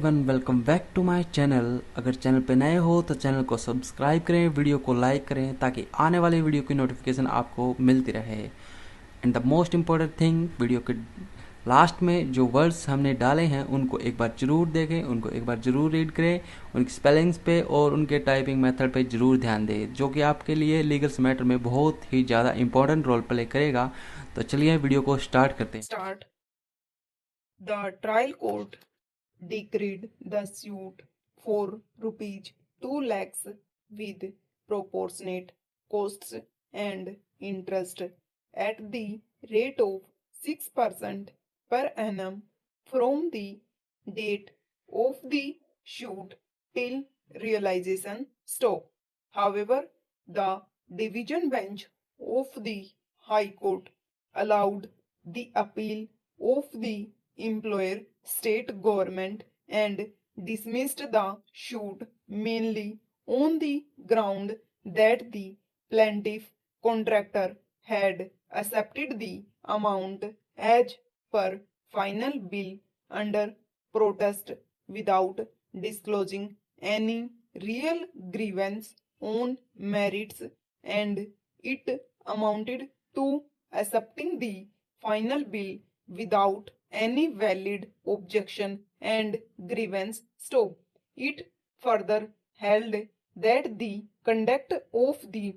Everyone, welcome back to my channel. अगर channel पे नए हो तो चैनल को सब्सक्राइब करें, वीडियो को लाइक करें ताकि आने वाली वीडियो की नोटिफिकेशन आपको मिलती रहे। And the most important thing, video के लास्ट में जो वर्ड्स हमने डाले हैं उनको एक बार ज़रूर देखें, उनको एक बार ज़रूर रीड करें, उनकी स्पेलिंग्स पे और उनके टाइपिंग मेथड पे ज़रूर ध्यान दें, जो कि आपके लिए लीगल्स मैटर में बहुत ही ज़्यादा इंपॉर्टेंट रोल प्ले करेगा। तो चलिए वीडियो को स्टार्ट करते हैं। Start. The trial court decreed the suit for rupees 2 lakhs with proportionate costs and interest at the rate of 6% per annum from the date of the suit till realization stop. However, the division bench of the High Court allowed the appeal of the employer state government and dismissed the suit mainly on the ground that the plaintiff contractor had accepted the amount as per final bill under protest without disclosing any real grievance on merits, and it amounted to accepting the final bill without any valid objection and grievance stop. It further held that the conduct of the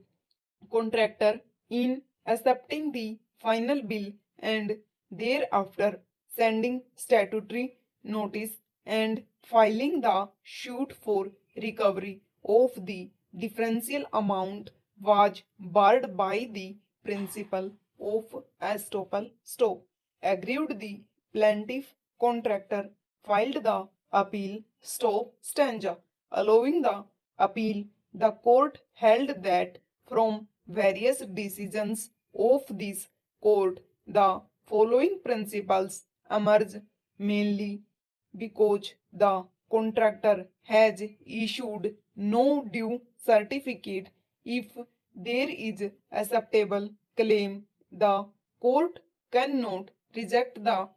contractor in accepting the final bill and thereafter sending statutory notice and filing the suit for recovery of the differential amount was barred by the principle of estoppel stop. Aggrieved, the plaintiff contractor filed the appeal stop stanza. Allowing the appeal, the court held that from various decisions of this court, the following principles emerge, mainly because the contractor has issued no due certificate. If there is acceptable claim, the court cannot reject the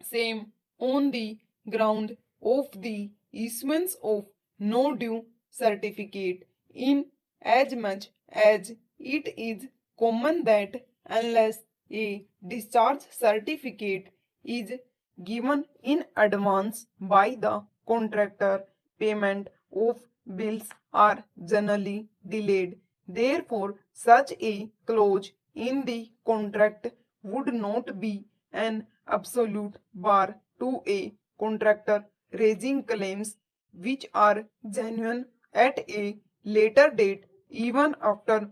same on the ground of the issuance of no due certificate, in as much as it is common that unless a discharge certificate is given in advance by the contractor, payment of bills are generally delayed. Therefore, such a clause in the contract would not be an absolute bar to a contractor raising claims which are genuine at a later date, even after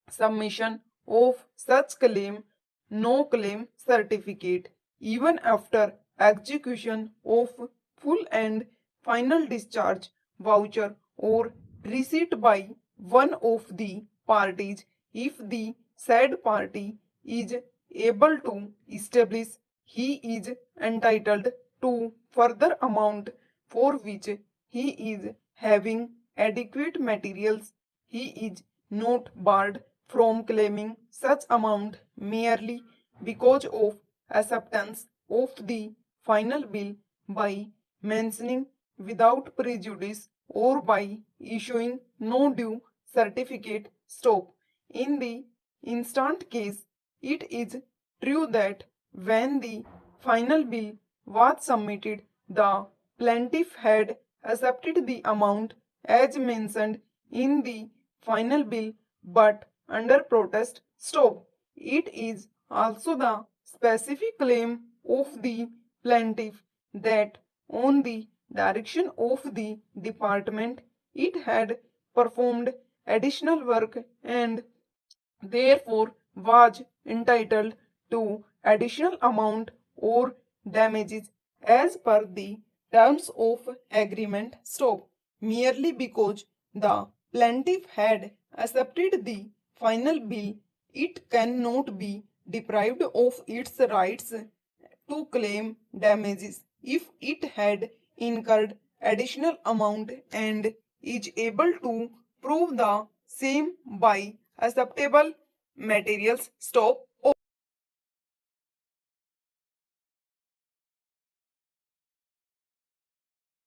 submission of such claim, no claim certificate, even after execution of full and final discharge voucher or receipt by one of the parties, if the said party is able to establish he is entitled to further amount for which he is having adequate materials, he is not barred from claiming such amount merely because of acceptance of the final bill by mentioning without prejudice or by issuing no due certificate stop. In the instant case, it is true that when the final bill was submitted, the plaintiff had accepted the amount as mentioned in the final bill, but under protest stop. It is also the specific claim of the plaintiff that on the direction of the department it had performed additional work and therefore was entitled to additional amount or damages as per the terms of agreement stop, merely because the plaintiff had accepted the final bill, it cannot be deprived of its rights to claim damages if it had incurred additional amount and is able to prove the same by acceptable materials stop.